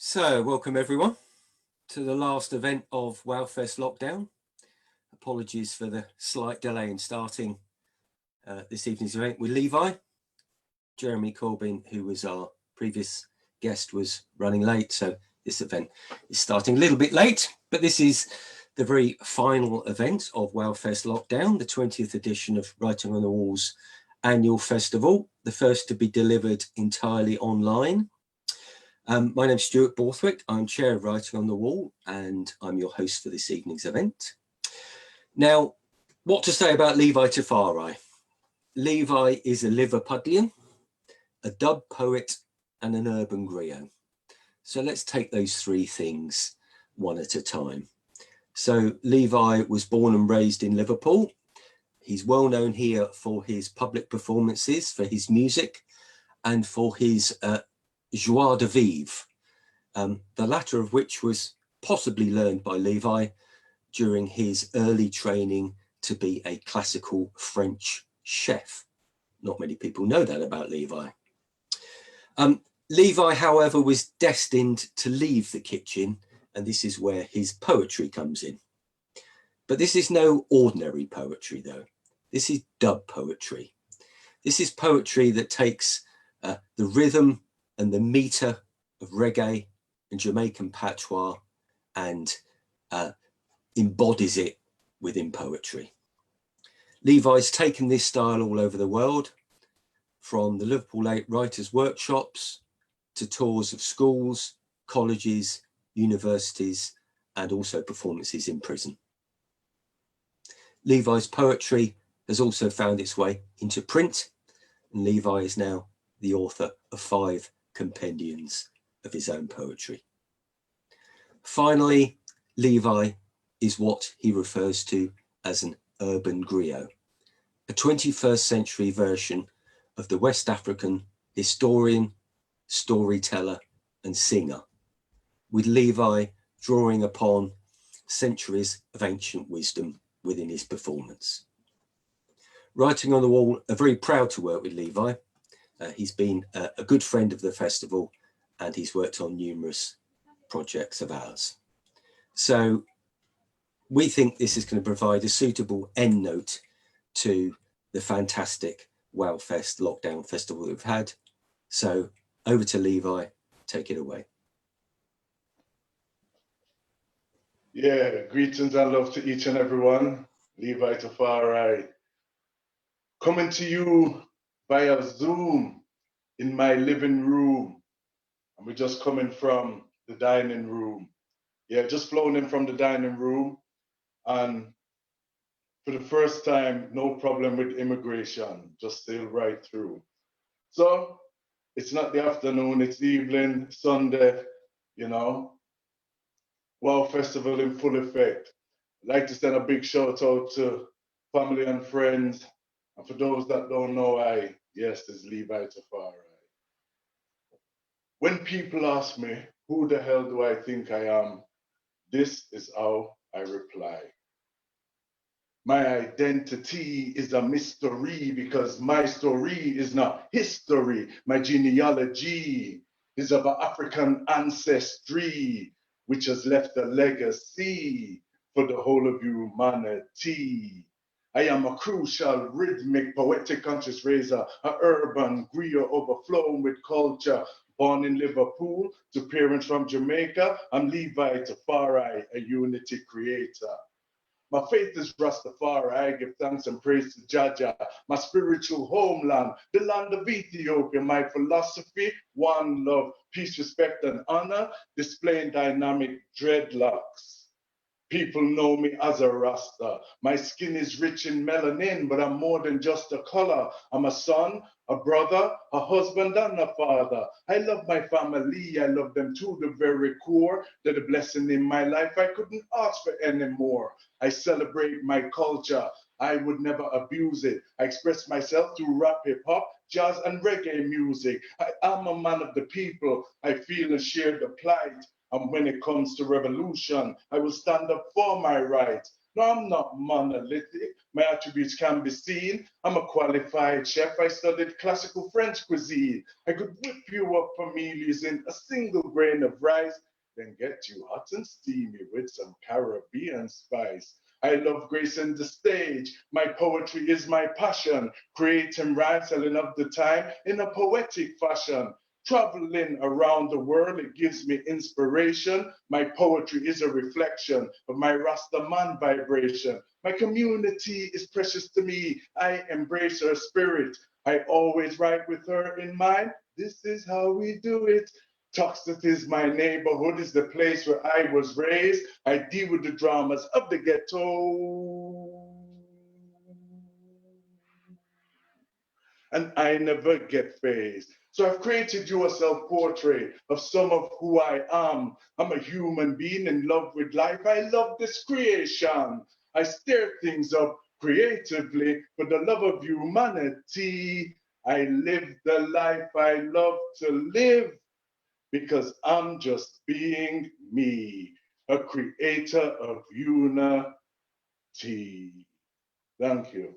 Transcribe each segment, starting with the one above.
So, welcome everyone to the last event of WoWFEST lockdown. Apologies for the slight delay in starting this evening's event with Levi. Jeremy Corbyn, who was our previous guest, was running late, so this event is starting a little bit late, but this is the very final event of WoWFEST lockdown, the 20th edition of Writing on the Wall's annual festival, the first to be delivered entirely online. My name's Stuart Borthwick. I'm chair of Writing on the Wall, and I'm your host for this evening's event. Now, what to say about Levi Tafari? Levi is a Liverpudlian, a dub poet, and an urban griot. So let's take those three things one at a time. So Levi was born and raised in Liverpool. He's well known here for his public performances, for his music, and for his joie de vivre, the latter of which was possibly learned by Levi during his early training to be a classical French chef. Not many people know that about Levi. Levi, however, was destined to leave the kitchen, and this is where his poetry comes in. But this is no ordinary poetry, though. This is dub poetry. This is poetry that takes the rhythm and the meter of reggae and Jamaican patois and embodies it within poetry. Levi's taken this style all over the world, from the Liverpool 8 writers' workshops to tours of schools, colleges, universities, and also performances in prison. Levi's poetry has also found its way into print, and Levi is now the author of 5 compendiums of his own poetry. Finally, Levi is what he refers to as an urban griot, a 21st century version of the West African historian, storyteller, and singer, with Levi drawing upon centuries of ancient wisdom within his performance. Writing on the Wall are very proud to work with Levi. He's been a good friend of the festival, and he's worked on numerous projects of ours. So we think this is going to provide a suitable end note to the fantastic WoWFEST lockdown festival that we've had. So over to Levi, take it away. Yeah, greetings and love to each and everyone. Levi Tafari, coming to you via Zoom in my living room. And we're just coming from the dining room. Yeah, just flown in from the dining room. And for the first time, no problem with immigration, just sailed right through. So it's not the afternoon, it's evening, Sunday, you know. Wow Festival in full effect. I'd like to send a big shout out to family and friends. And for those that don't know, yes, it's Levi Tafari. When people ask me, who the hell do I think I am? This is how I reply. My identity is a mystery because my story is not history. My genealogy is of an African ancestry, which has left a legacy for the whole of humanity. I am a crucial, rhythmic, poetic conscious raiser, an urban griot overflowing with culture. Born in Liverpool to parents from Jamaica, I'm Levi Tafari, a unity creator. My faith is Rastafari. I give thanks and praise to Jaja, my spiritual homeland, the land of Ethiopia. My philosophy, one love, peace, respect, and honor, displaying dynamic dreadlocks. People know me as a Rasta. My skin is rich in melanin, but I'm more than just a color. I'm a son, a brother, a husband, and a father. I love my family. I love them to the very core. They're the blessing in my life I couldn't ask for anymore. I celebrate my culture. I would never abuse it. I express myself through rap, hip hop, jazz, and reggae music. I am a man of the people. I feel and share the plight. And when it comes to revolution, I will stand up for my rights. No, I'm not monolithic. My attributes can be seen. I'm a qualified chef. I studied classical French cuisine. I could whip you up familiar using a single grain of rice, then get you hot and steamy with some Caribbean spice. I love gracing the stage. My poetry is my passion. Creating rhymes, telling of the time in a poetic fashion. Traveling around the world, it gives me inspiration. My poetry is a reflection of my Rastaman vibration. My community is precious to me. I embrace her spirit. I always write with her in mind. This is how we do it. Toxteth is my neighborhood, is the place where I was raised. I deal with the dramas of the ghetto. And I never get phased. So I've created you a self-portrait of some of who I am. I'm a human being in love with life. I love this creation. I stir things up creatively for the love of humanity. I live the life I love to live because I'm just being me, a creator of unity. Thank you.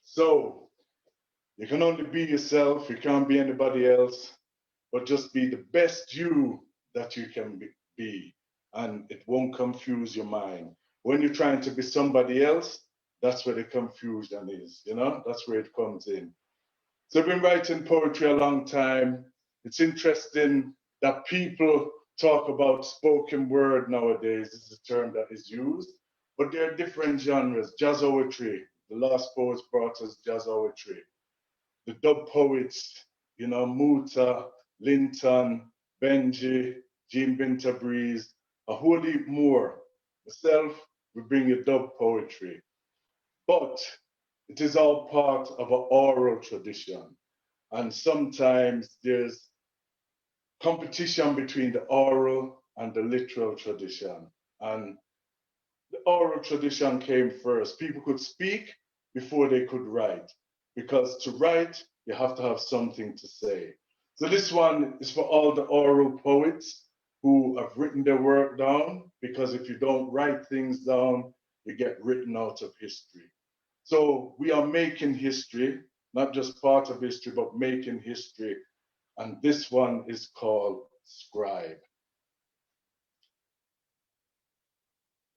So, you can only be yourself, you can't be anybody else, but just be the best you that you can be, and it won't confuse your mind. When you're trying to be somebody else, that's where the confusion is, you know? That's where it comes in. So I've been writing poetry a long time. It's interesting that people talk about spoken word nowadays. This is a term that is used, but there are different genres. Jazz poetry, the last poets brought us jazz poetry. The dub poets, you know, Muta, Linton, Benji, Jean Binta Breeze, a whole heap more. Myself, we bring you dub poetry. But it is all part of an oral tradition. And sometimes there's competition between the oral and the literal tradition. And the oral tradition came first. People could speak before they could write, because to write, you have to have something to say. So this one is for all the oral poets who have written their work down, because if you don't write things down, you get written out of history. So we are making history, not just part of history, but making history. And this one is called Scribe.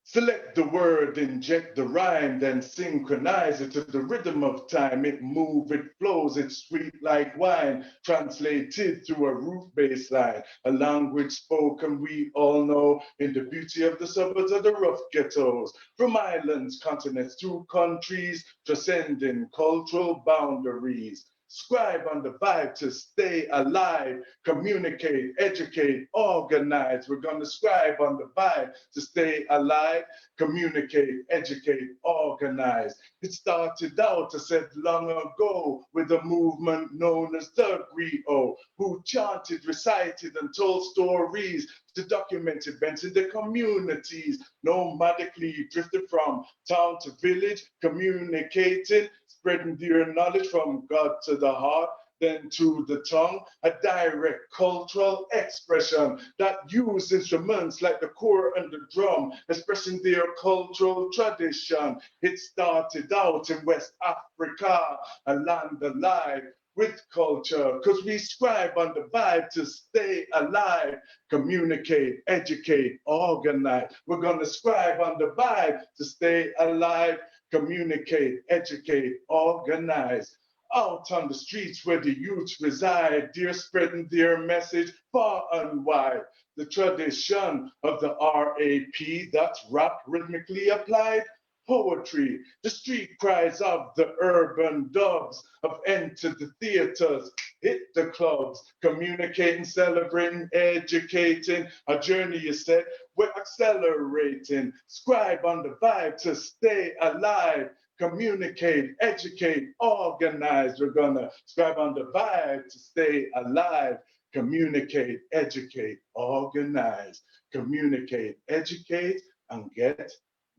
Select the word, inject the rhyme, then synchronize it to the rhythm of time. It moves, it flows, it's sweet like wine, translated through a roof bass line. A language spoken we all know in the beauty of the suburbs of the rough ghettos. From islands, continents, to countries, transcending cultural boundaries. Scribe on the vibe to stay alive, communicate, educate, organize. We're going to scribe on the vibe to stay alive, communicate, educate, organize. It started out, I said long ago, with a movement known as the Griot, who chanted, recited, and told stories to document events in their communities, nomadically drifted from town to village, communicating, spreading their knowledge from God to the heart, then to the tongue, a direct cultural expression that use instruments like the core and the drum, expressing their cultural tradition. It started out in West Africa, a land alive with culture, because we scribe on the vibe to stay alive, communicate, educate, organize. We're going to scribe on the vibe to stay alive, communicate, educate, organize. Out on the streets where the youth reside, they're spreading their message far and wide. The tradition of the RAP, that's rap rhythmically applied. Poetry, the street cries of the urban dubs have entered the theaters, hit the clubs, communicating, celebrating, educating. A journey is set, we're accelerating. Scribe on the vibe to stay alive. Communicate, educate, organize. We're gonna scribe on the vibe to stay alive. Communicate, educate, organize. Communicate, educate, and get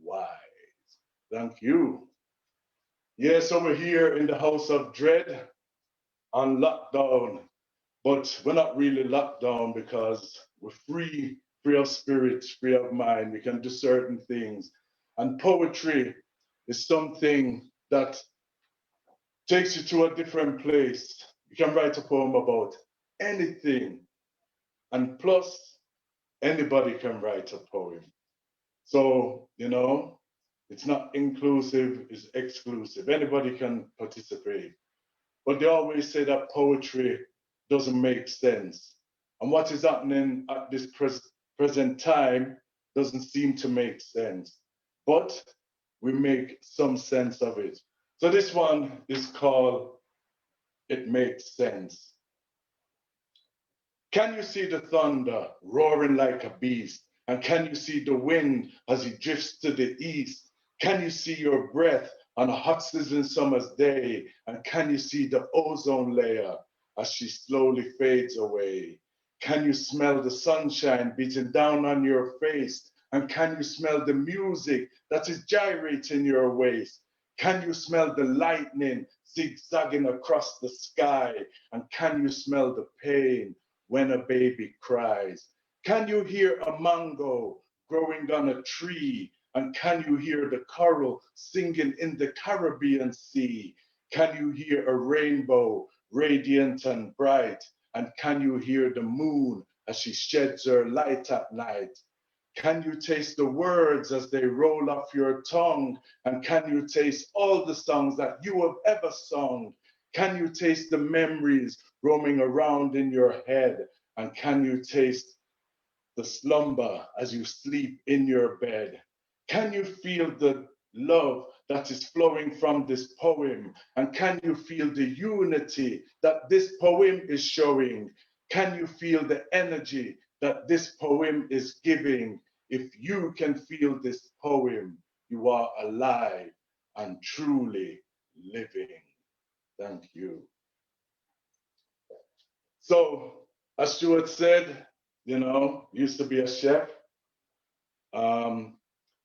wise. Thank you. Yes, over here in the House of Dread on lockdown, but we're not really locked down because we're free of spirit, free of mind. We can do certain things. And poetry is something that takes you to a different place. You can write a poem about anything. And plus, anybody can write a poem. So, you know, it's not inclusive, it's exclusive. Anybody can participate. But they always say that poetry doesn't make sense. And what is happening at this present time doesn't seem to make sense. But we make some sense of it. So this one is called It Makes Sense. Can you see the thunder roaring like a beast? And can you see the wind as it drifts to the east? Can you see your breath on a hot sizzling summer's day? And can you see the ozone layer as she slowly fades away? Can you smell the sunshine beating down on your face? And can you smell the music that is gyrating your waist? Can you smell the lightning zigzagging across the sky? And can you smell the pain when a baby cries? Can you hear a mango growing on a tree? And can you hear the coral singing in the Caribbean Sea? Can you hear a rainbow radiant and bright? And can you hear the moon as she sheds her light at night? Can you taste the words as they roll off your tongue? And can you taste all the songs that you have ever sung? Can you taste the memories roaming around in your head? And can you taste the slumber as you sleep in your bed? Can you feel the love that is flowing from this poem? And can you feel the unity that this poem is showing? Can you feel the energy that this poem is giving? If you can feel this poem, you are alive and truly living. Thank you. So, as Stuart said, you know, used to be a chef.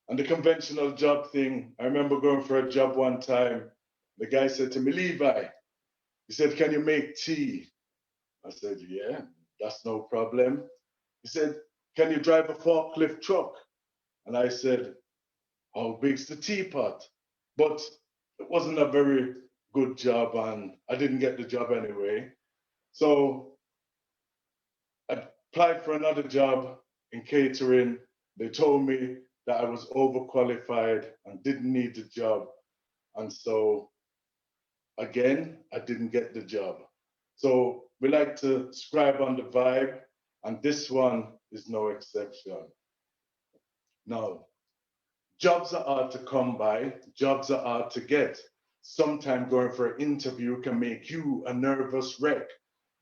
And the conventional job thing, I remember going for a job one time. The guy said to me, Levi, he said, can you make tea? I said, yeah, that's no problem. He said, can you drive a forklift truck? And I said, how big's the teapot? But it wasn't a very good job and I didn't get the job anyway. So I applied for another job in catering. They told me that I was overqualified and didn't need the job. And so again, I didn't get the job. So we like to scribe on the vibe, and this one is no exception. Now, jobs are hard to come by, jobs are hard to get. Sometimes going for an interview can make you a nervous wreck.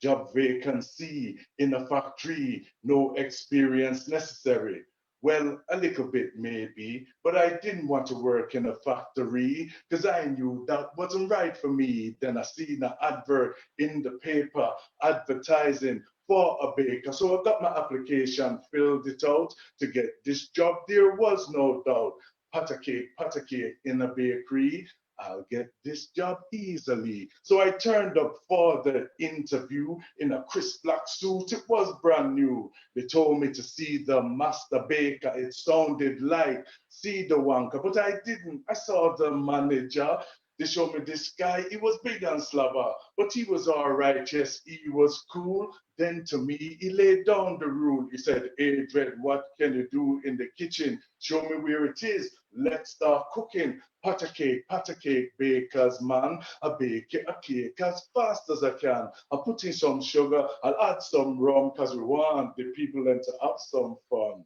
Job vacancy in a factory, no experience necessary. Well, a little bit maybe, but I didn't want to work in a factory because I knew that wasn't right for me. Then I seen an advert in the paper advertising for a baker. So I got my application, filled it out to get this job. There was no doubt. Pat a cake in a bakery. I'll get this job easily. So I turned up for the interview in a crisp black suit. It was brand new. They told me to see the master baker. It sounded like see the Wonka, but I didn't. I saw the manager. They showed me this guy. He was big and slobber, but he was all right. Yes, he was cool. Then to me, he laid down the rule. He said, Adrian, what can you do in the kitchen? Show me where it is. Let's start cooking. Pat a cake, bakers, man. I bake a cake as fast as I can. I put in some sugar. I'll add some rum because we want the people then to have some fun.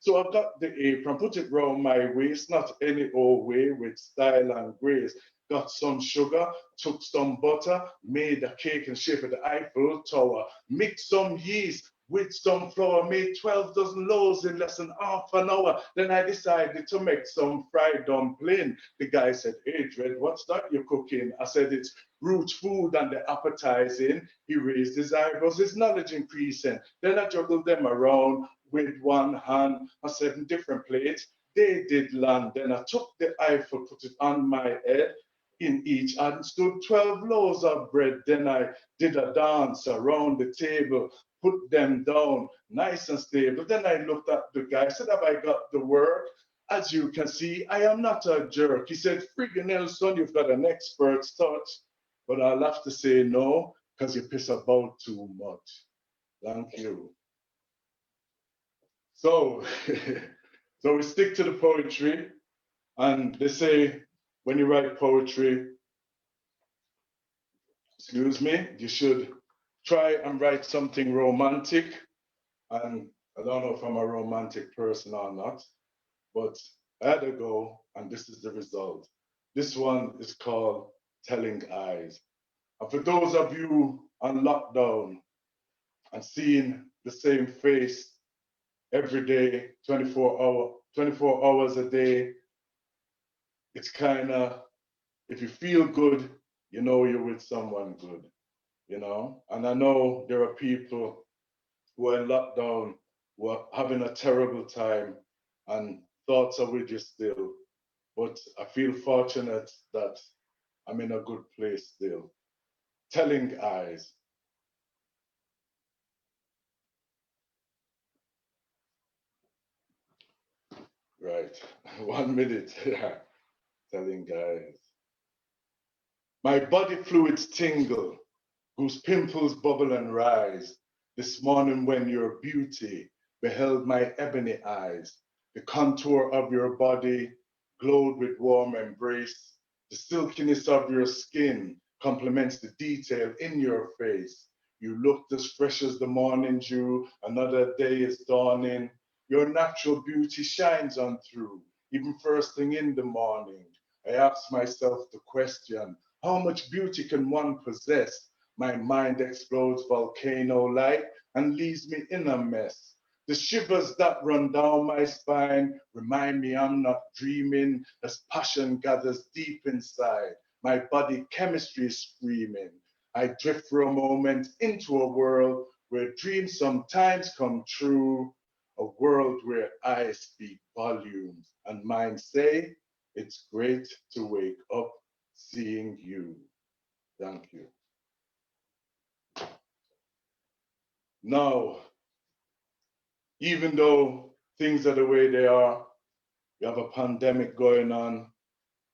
So I got the apron, put it round my waist, not any old way, with style and grace. Got some sugar, took some butter, made a cake in shape of the Eiffel Tower, mixed some yeast with some flour, made 12 dozen loaves in less than half an hour. Then I decided to make some fried dumpling. The guy said, Adrian, what's that you're cooking? I said, it's root food and the appetizing. He raised his eyebrows, his knowledge increasing. Then I juggled them around with one hand on 7 different plates. They did land. Then I took the Eiffel, put it on my head. In each hand stood 12 loaves of bread. Then I did a dance around the table, put them down nice and stable. Then I looked at the guy, said, have I got the work? as you can see, I am not a jerk. He said, friggin' Nelson, you've got an expert's touch, but I'll have to say no, because you piss about too much. Thank you. So, so we stick to the poetry, and they say when you write poetry, excuse me, you should try and write something romantic. And I don't know if I'm a romantic person or not, but I had to go, and this is the result. This one is called Telling Eyes. And for those of you on lockdown and seeing the same face every day, 24 hours a day, it's kind of, if you feel good, you know you're with someone good, you know? And I know there are people who are in lockdown who are having a terrible time and thoughts are with you still. But I feel fortunate that I'm in a good place still. Telling Eyes. Right, 1 minute. Telling Eyes. My body fluids tingle, whose pimples bubble and rise. This morning when your beauty beheld my ebony eyes, the contour of your body glowed with warm embrace. The silkiness of your skin complements the detail in your face. You looked as fresh as the morning dew, another day is dawning. Your natural beauty shines on through, even first thing in the morning. I ask myself the question, how much beauty can one possess? My mind explodes volcano-like and leaves me in a mess. The shivers that run down my spine remind me I'm not dreaming as passion gathers deep inside. My body chemistry is screaming. I drift for a moment into a world where dreams sometimes come true, a world where eyes speak volumes and minds say, it's great to wake up seeing you. Thank you. Now, even though things are the way they are, you have a pandemic going on,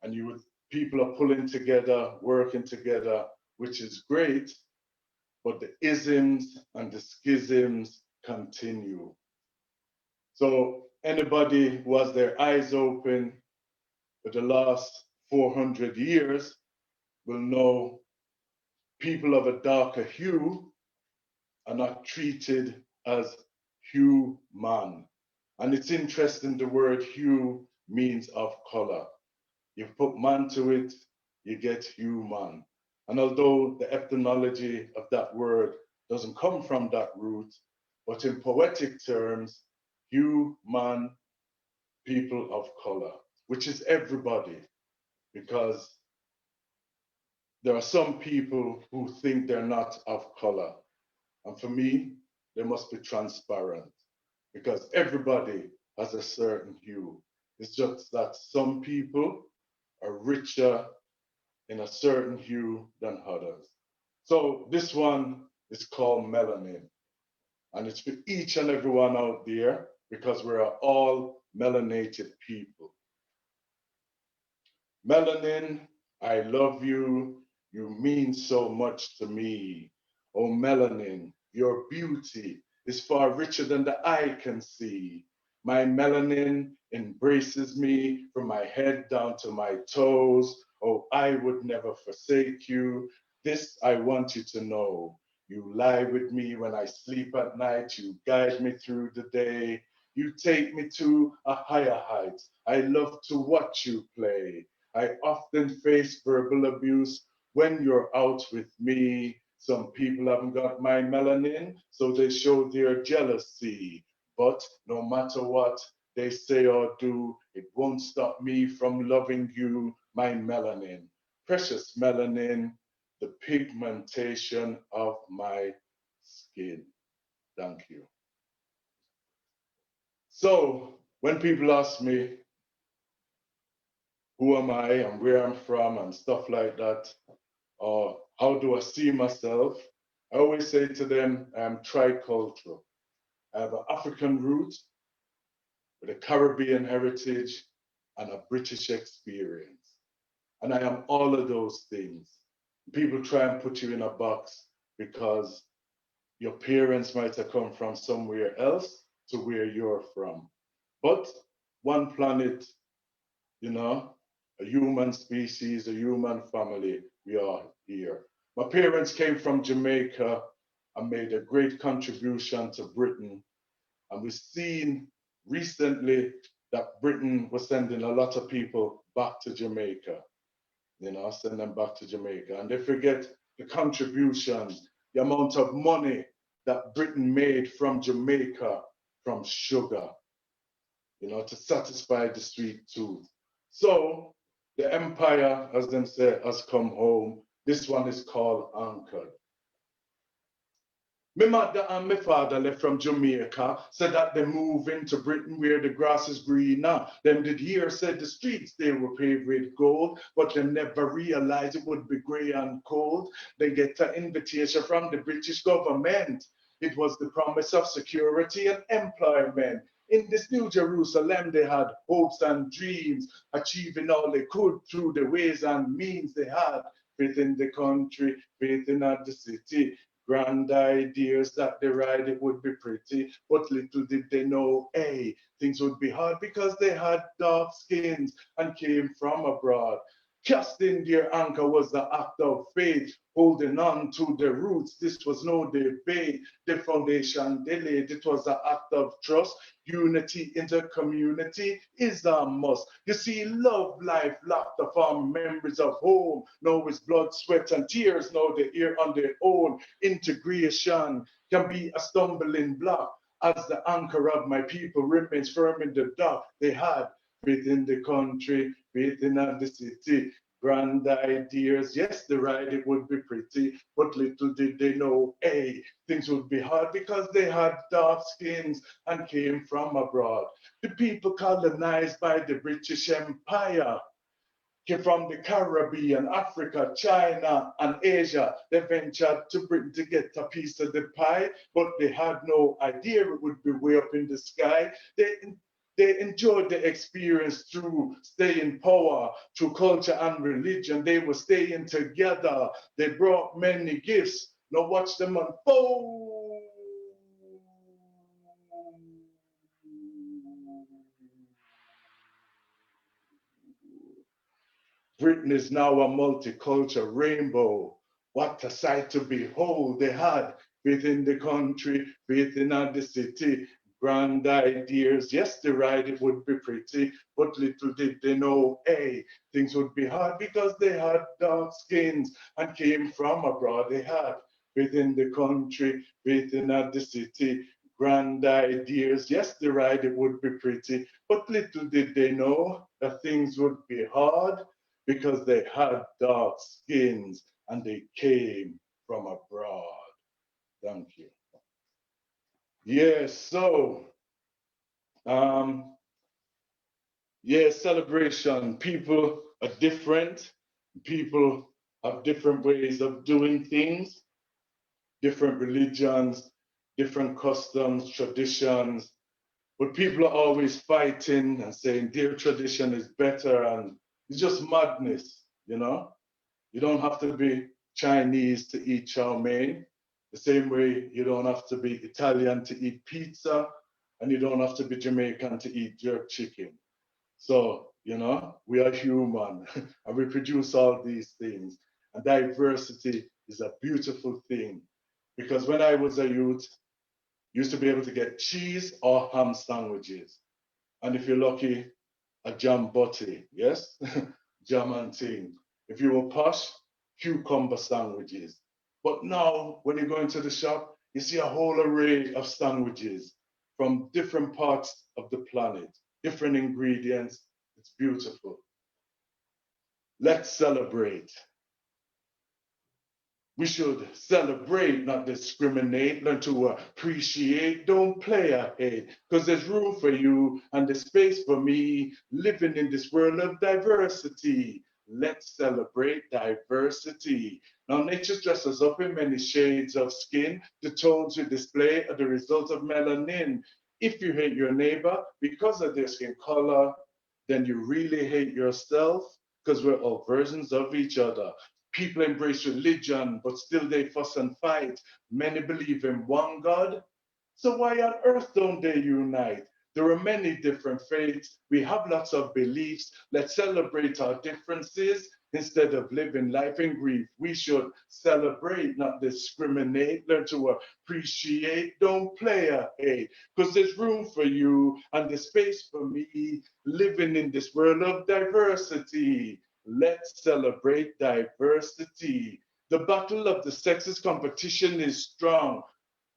and people are pulling together, working together, which is great, but the isms and the schisms continue. So anybody who has their eyes open for the last 400 years will know people of a darker hue are not treated as human. And it's interesting, the word hue means of color. You put man to it, you get human. And although the etymology of that word doesn't come from that root, but in poetic terms, human, people of color, which is everybody, because there are some people who think they're not of color. And for me, they must be transparent because everybody has a certain hue. It's just that some people are richer in a certain hue than others. So this one is called melanin. And it's for each and every one out there because we're all melanated people. Melanin, I love you. You mean so much to me. Oh, melanin, your beauty is far richer than the eye can see. My melanin embraces me from my head down to my toes. Oh, I would never forsake you. This I want you to know. You lie with me when I sleep at night. You guide me through the day. You take me to a higher height. I love to watch you play. I often face verbal abuse when you're out with me. Some people haven't got my melanin, so they show their jealousy. But no matter what they say or do, it won't stop me from loving you, my melanin. Precious melanin, the pigmentation of my skin. Thank you. So when people ask me, who am I and where I'm from and stuff like that, or how do I see myself, I always say to them, I'm tricultural. I have an African root with a Caribbean heritage and a British experience. And I am all of those things. People try and put you in a box because your parents might have come from somewhere else to where you're from. But one planet, you know, a human species, a human family, we are here. My parents came from Jamaica and made a great contribution to Britain. And we've seen recently that Britain was sending a lot of people back to Jamaica, you know, send them back to Jamaica. And they forget the contributions, the amount of money that Britain made from Jamaica, from sugar, you know, to satisfy the sweet tooth. So the empire, as them say, has come home. This one is called Anchored. My mother and my father left from Jamaica, said that they move into Britain where the grass is greener. Them did hear said the streets they were paved with gold, but they never realized it would be grey and cold. They get an invitation from the British government. It was the promise of security and employment. In this New Jerusalem, they had hopes and dreams, achieving all they could through the ways and means they had. Faith in the country, faith in the city, grand ideas that they ride it would be pretty, but little did they know, hey, things would be hard because they had dark skins and came from abroad. Casting their anchor was the act of faith, holding on to the roots. This was no debate. The foundation they laid, it was an act of trust. Unity in the community is a must. You see, love, life, laughter, form memories of home. Now it's blood, sweat, and tears. Now they're here on their own. Integration can be a stumbling block as the anchor of my people remains firm in the dock. They had faith in the country, faith in the city, grand ideas. Yes, the ride it would be pretty, but little did they know, hey, things would be hard because they had dark skins and came from abroad. The people colonized by the British Empire came from the Caribbean, Africa, China, and Asia. They ventured to Britain to get a piece of the pie, but they had no idea it would be way up in the sky. They enjoyed the experience through staying power, through culture and religion. They were staying together. They brought many gifts. Now watch them unfold. Britain is now a multicultural rainbow. What a sight to behold. They had faith in the country, faith in the city, grand ideas. Yes, the ride it would be pretty, but little did they know, hey, things would be hard because they had dark skins and came from abroad. They had faith in the country, faith in the city, grand ideas. Yes, the ride it would be pretty, but little did they know that things would be hard because they had dark skins and they came from abroad. Thank you. Yes, so, celebration. People are different. People have different ways of doing things, different religions, different customs, traditions. But people are always fighting and saying their tradition is better, and it's just madness, you know? You don't have to be Chinese to eat chow mein, the same way you don't have to be Italian to eat pizza, and you don't have to be Jamaican to eat jerk chicken. So, you know, we are human and we produce all these things. And diversity is a beautiful thing because when I was a youth, used to be able to get cheese or ham sandwiches. And if you're lucky, a jam butty, yes? Jam and thing. If you were posh, cucumber sandwiches. But now, when you go into the shop, you see a whole array of sandwiches from different parts of the planet, different ingredients. It's beautiful. Let's celebrate. We should celebrate, not discriminate, learn to appreciate, don't play ahead, because there's room for you and there's space for me, living in this world of diversity. Let's celebrate diversity. Now, nature dresses up in many shades of skin. The tones we display are the result of melanin. If you hate your neighbor because of their skin color, then you really hate yourself, because we're all versions of each other. People embrace religion, but still they fuss and fight. Many believe in one God, so why on earth don't they unite? There are many different faiths. We have lots of beliefs. Let's celebrate our differences instead of living life in grief. We should celebrate, not discriminate. Learn to appreciate. Don't play a hate, because there's room for you and there's space for me living in this world of diversity. Let's celebrate diversity. The battle of the sexes competition is strong.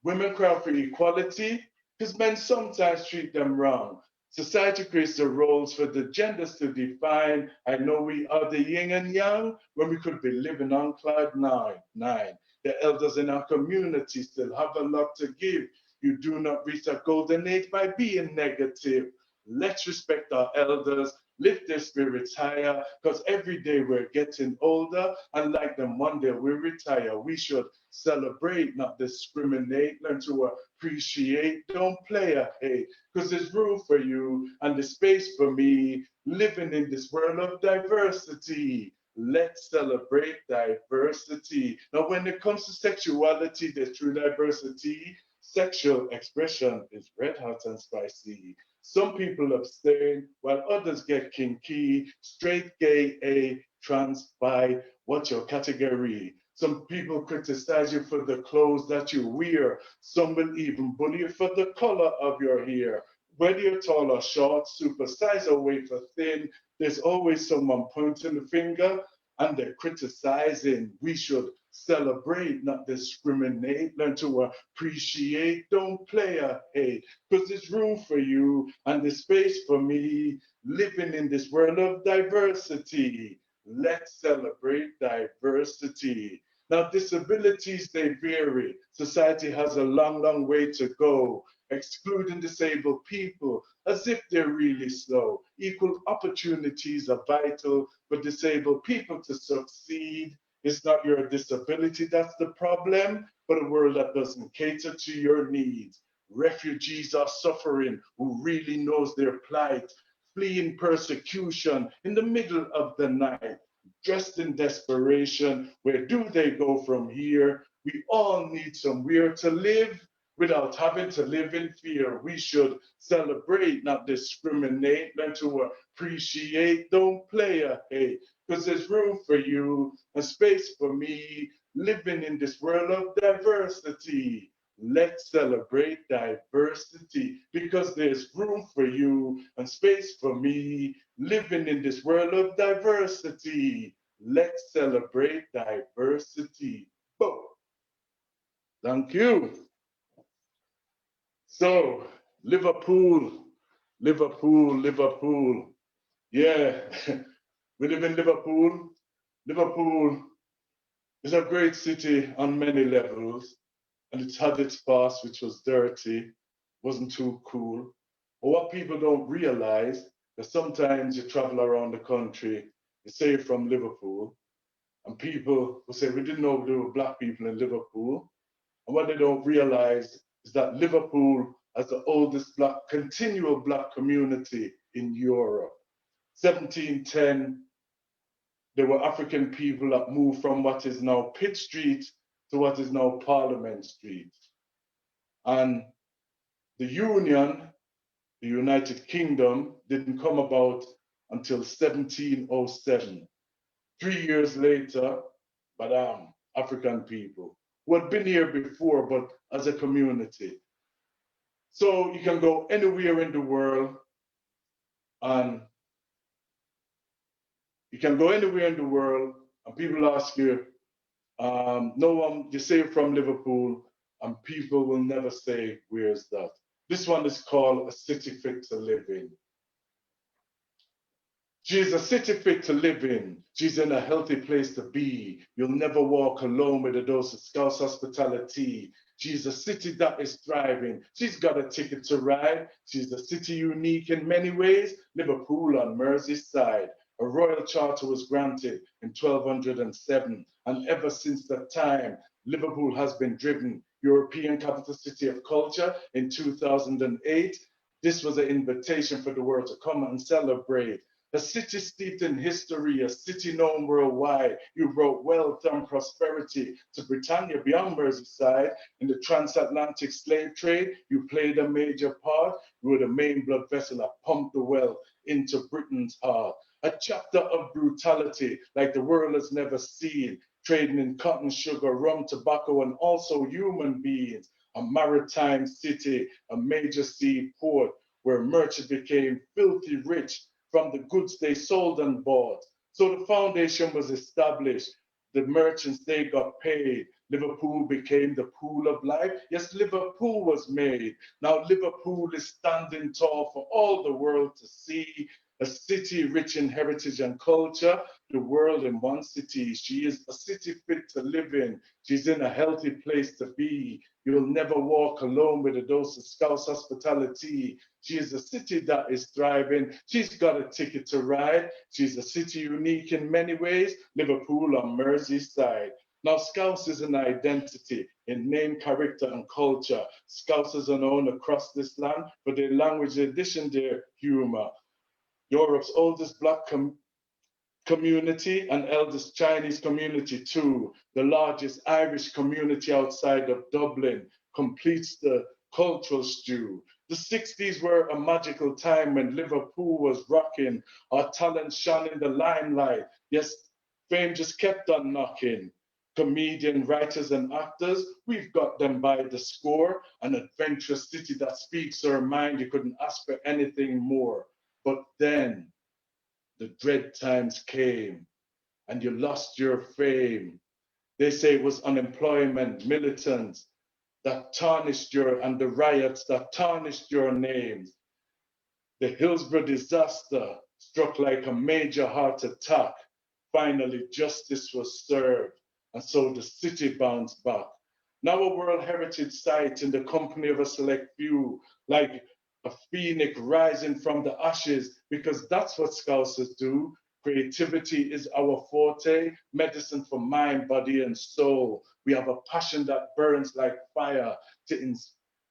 Women cry for equality because men sometimes treat them wrong. Society creates the roles for the genders to define. I know we are the yin and yang when we could be living on cloud nine. The elders in our community still have a lot to give. You do not reach a golden age by being negative. Let's respect our elders, lift their spirits higher, because every day we're getting older, and like them one day we retire. We should celebrate, not discriminate, learn to appreciate, don't play a hate, because there's room for you and there's space for me, living in this world of diversity. Let's celebrate diversity. Now, when it comes to sexuality, there's true diversity. Sexual expression is red hot and spicy. Some people abstain while others get kinky, straight, gay, A, trans, bi, what's your category? Some people criticize you for the clothes that you wear. Some will even bully you for the color of your hair. Whether you're tall or short, super size or wafer thin, there's always someone pointing the finger and they're criticizing. We should celebrate, not discriminate. Learn to appreciate, don't play a hate, because there's room for you and there's space for me living in this world of diversity. Let's celebrate diversity. Now, disabilities, they vary. Society has a long, long way to go, excluding disabled people as if they're really slow. Equal opportunities are vital for disabled people to succeed. It's not your disability that's the problem, but a world that doesn't cater to your needs. Refugees are suffering, who really knows their plight, fleeing persecution in the middle of the night, dressed in desperation. Where do they go from here? We all need somewhere to live without having to live in fear. We should celebrate, not discriminate, learn to appreciate, don't play a hate, because there's room for you and space for me living in this world of diversity. Let's celebrate diversity, because there's room for you and space for me living in this world of diversity. Let's celebrate diversity. Boom. Thank you. So, Liverpool, Liverpool, Liverpool. Yeah, we live in Liverpool. Liverpool is a great city on many levels, and it's had its past, which was dirty, wasn't too cool. But what people don't realize is sometimes you travel around the country, you say you're from Liverpool, and people will say, we didn't know there were black people in Liverpool. And what they don't realize is that Liverpool has the oldest continual black community in Europe. 1710, there were African people that moved from what is now Pitt Street to what is now Parliament Street. And the Union, the United Kingdom, didn't come about until 1707. 3 years later, African people who had been here before, but as a community. So you can go anywhere in the world and people ask you, no one, you say you're from Liverpool, and people will never say, where's that? This one is called a city fit to live in. She's a city fit to live in. She's in a healthy place to be. You'll never walk alone with a dose of Scouse hospitality. She's a city that is thriving. She's got a ticket to ride. She's a city unique in many ways. Liverpool on Merseyside. A royal charter was granted in 1207. And ever since that time, Liverpool has been driven European Capital City of Culture in 2008. This was an invitation for the world to come and celebrate. A city steeped in history, a city known worldwide. You brought wealth and prosperity to Britannia beyond Merseyside. In the transatlantic slave trade, you played a major part. You were the main blood vessel that pumped the wealth into Britain's heart. A chapter of brutality like the world has never seen, trading in cotton, sugar, rum, tobacco, and also human beings. A maritime city, a major seaport where merchants became filthy rich from the goods they sold and bought. So the foundation was established. The merchants, they got paid. Liverpool became the pool of life. Yes, Liverpool was made. Now Liverpool is standing tall for all the world to see. A city rich in heritage and culture, the world in one city. She is a city fit to live in. She's in a healthy place to be. You'll never walk alone with a dose of Scouse hospitality. She is a city that is thriving. She's got a ticket to ride. She's a city unique in many ways. Liverpool on Merseyside. Now, Scouse is an identity in name, character, and culture. Scousers are known across this land for their language, addition, their humor. Europe's oldest Black community and eldest Chinese community too. The largest Irish community outside of Dublin completes the cultural stew. The 60s were a magical time when Liverpool was rocking. Our talent shone in the limelight. Yes, fame just kept on knocking. Comedian, writers, and actors, we've got them by the score. An adventurous city that speaks her mind. You couldn't ask for anything more. But then the dread times came and you lost your fame. They say it was unemployment, militants that tarnished and the riots that tarnished your names. The Hillsborough disaster struck like a major heart attack. Finally, justice was served, and so the city bounced back. Now a World Heritage Site in the company of a select few, like a phoenix rising from the ashes, because that's what Scousers do. Creativity is our forte, medicine for mind, body, and soul. We have a passion that burns like fire to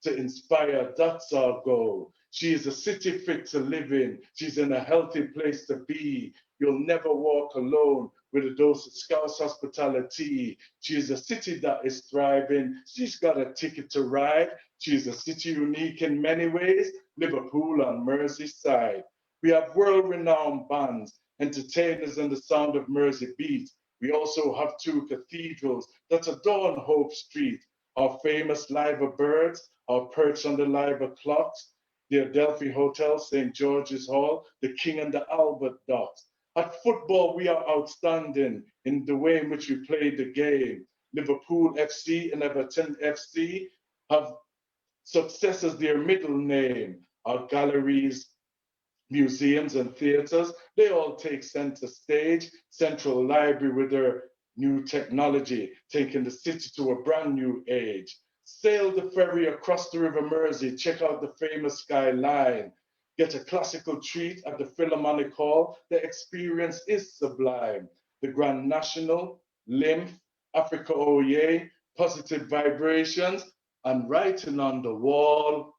inspire. That's our goal. She is a city fit to live in. She's in a healthy place to be. You'll never walk alone with a dose of Scouse hospitality. She is a city that is thriving. She's got a ticket to ride. She is a city unique in many ways. Liverpool on Merseyside. We have world-renowned bands, entertainers, and the sound of Mersey beat. We also have two cathedrals that adorn Hope Street. Our famous Liver birds, our perch on the Liver clocks, the Adelphi Hotel, St. George's Hall, the King and the Albert Docks. At football, we are outstanding in the way in which we play the game. Liverpool FC and Everton FC have success as their middle name. Our galleries, museums, and theaters, they all take center stage. Central Library with their new technology, taking the city to a brand new age. Sail the ferry across the River Mersey, check out the famous skyline. Get a classical treat at the Philharmonic Hall. The experience is sublime. The Grand National, Lymph, Africa Oye, positive vibrations, and writing on the wall.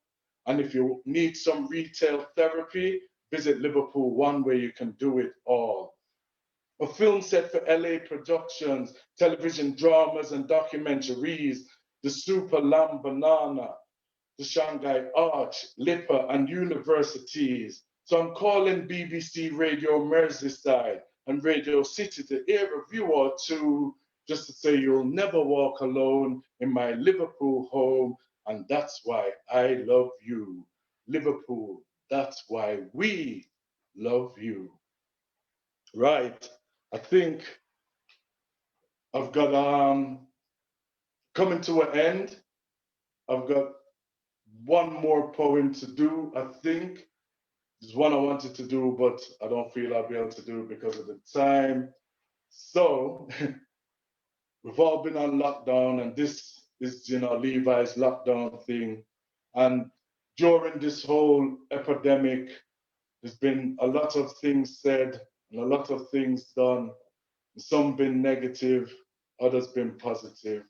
And if you need some retail therapy, visit Liverpool One, where you can do it all. A film set for LA productions, television dramas and documentaries, the Super Lamb Banana, the Shanghai Arch, Lipa, and universities. So I'm calling BBC Radio Merseyside and Radio City to air a review or two, just to say you'll never walk alone in my Liverpool home, and that's why I love you. Liverpool, that's why we love you. Right, I think I've got coming to an end. I've got one more poem to do, I think. There's one I wanted to do, but I don't feel I'll be able to do it because of the time. So we've all been on lockdown, and this is, Levi's lockdown thing. And during this whole epidemic, there's been a lot of things said and a lot of things done. Some been negative, others been positive.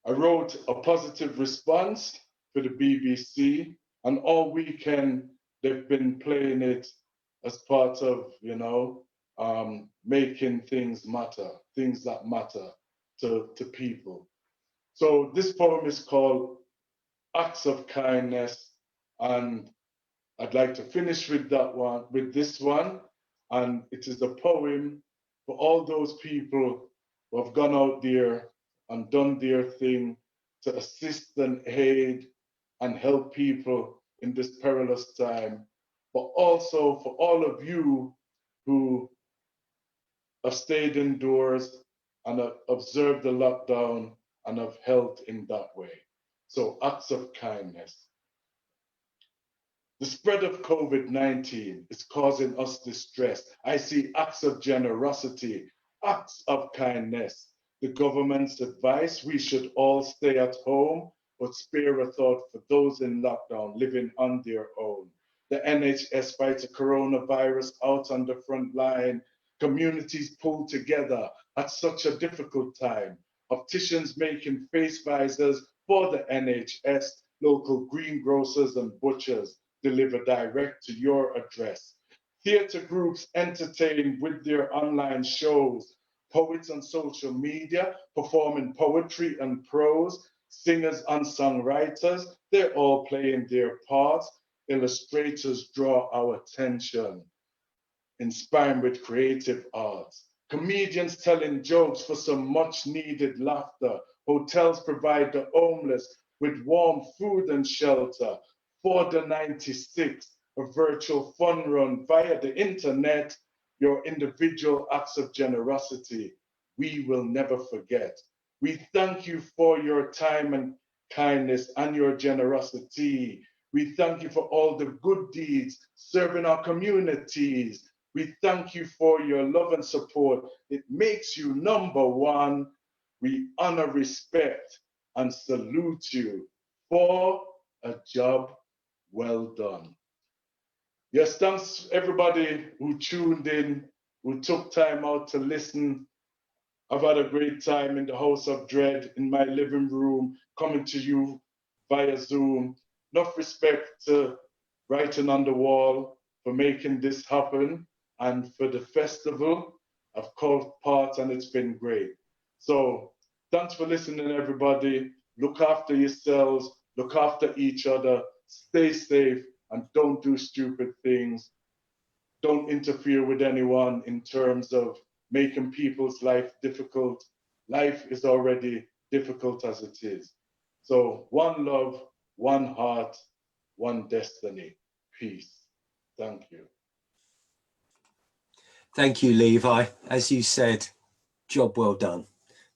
I wrote a positive response for the BBC, And all weekend, they've been playing it as part of, making things matter, things that matter to people. So this poem is called Acts of Kindness, and I'd like to finish with this one. And it is a poem for all those people who have gone out there and done their thing to assist and aid and help people in this perilous time, but also for all of you who have stayed indoors and have observed the lockdown and have helped in that way. So acts of kindness. The spread of COVID-19 is causing us distress. I see acts of generosity, acts of kindness. The government's advice, we should all stay at home, but spare a thought for those in lockdown living on their own. The NHS fights the coronavirus out on the front line. Communities pull together at such a difficult time. Opticians making face visors for the NHS, local greengrocers and butchers deliver direct to your address. Theatre groups entertain with their online shows. Poets on social media performing poetry and prose. Singers and songwriters, they're all playing their parts. Illustrators draw our attention, inspiring with creative arts. Comedians telling jokes for some much needed laughter. Hotels provide the homeless with warm food and shelter. For the 96, a virtual fun run via the internet, your individual acts of generosity, we will never forget. We thank you for your time and kindness and your generosity. We thank you for all the good deeds serving our communities. We thank you for your love and support. It makes you number one. We honor, respect, and salute you for a job well done. Yes, thanks everybody who tuned in, who took time out to listen. I've had a great time in the House of Dread in my living room, coming to you via Zoom. Enough respect to Writing on the Wall for making this happen, and for the festival. I've called part and it's been great. So thanks for listening, everybody. Look after yourselves, look after each other, stay safe, and don't do stupid things. Don't interfere with anyone in terms of making people's life difficult. Life is already difficult as it is. So one love, one heart, one destiny. Peace. Thank you. Thank you, Levi. As you said, job well done.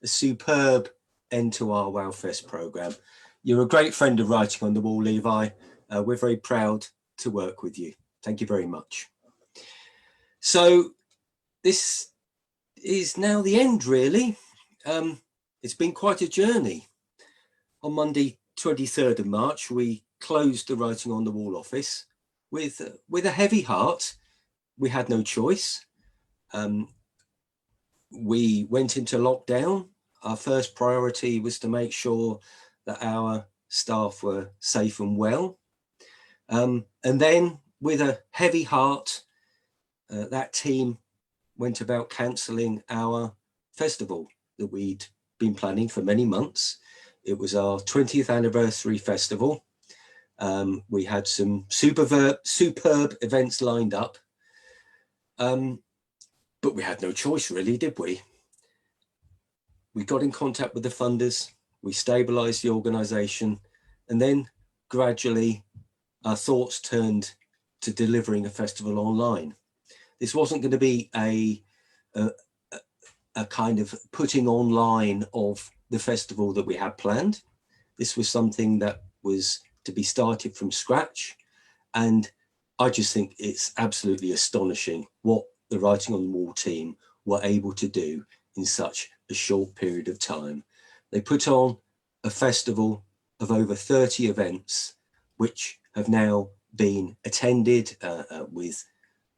A superb end to our WoWFEST programme. You're a great friend of Writing on the Wall, Levi. We're very proud to work with you. Thank you very much. So this is now the end, really. It's been quite a journey. On Monday, 23rd of March, we closed the Writing on the Wall office with a heavy heart. We had no choice. We went into lockdown. Our first priority was to make sure that our staff were safe and well. And then with a heavy heart, that team went about cancelling our festival that we'd been planning for many months. It was our 20th anniversary festival. We had some superb events lined up. But we had no choice, really, did we? We got in contact with the funders, we stabilised the organisation, and then gradually our thoughts turned to delivering a festival online. This wasn't going to be a kind of putting online of the festival that we had planned. This was something that was to be started from scratch. And I just think it's absolutely astonishing what the Writing on the Wall team were able to do in such a short period of time. They put on a festival of over 30 events, which have now been attended with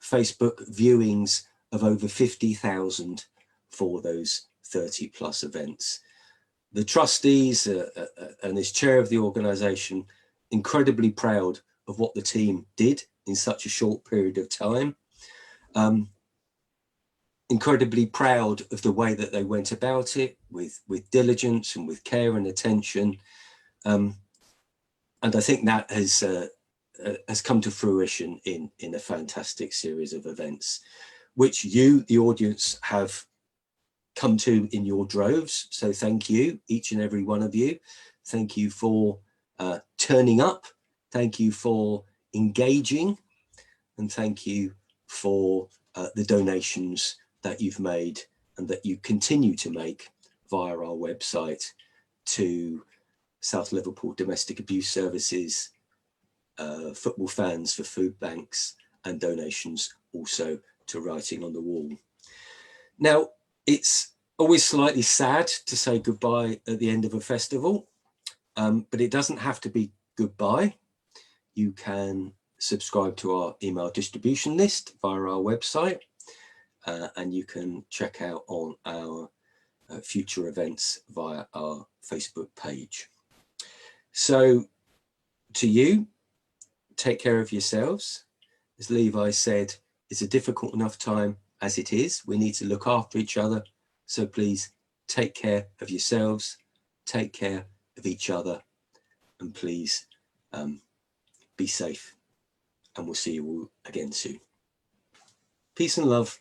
Facebook viewings of over 50,000 for those 30 plus events. The trustees and as chair of the organisation, incredibly proud of what the team did in such a short period of time. Incredibly proud of the way that they went about it, with diligence and with care and attention. And I think that has come to fruition in a fantastic series of events, which you, the audience, have come to in your droves. So thank you, each and every one of you. Thank you for turning up. Thank you for engaging. And thank you for the donations that you've made and that you continue to make via our website to South Liverpool Domestic Abuse Services, Football Fans for Food Banks, and donations also to Writing on the Wall. Now, it's always slightly sad to say goodbye at the end of a festival, but it doesn't have to be goodbye. You can subscribe to our email distribution list via our website, and you can check out on our future events via our Facebook page. So to you, take care of yourselves. As Levi said, it's a difficult enough time as it is. We need to look after each other. So please take care of yourselves, take care of each other, and please be safe. And we'll see you all again soon. Peace and love.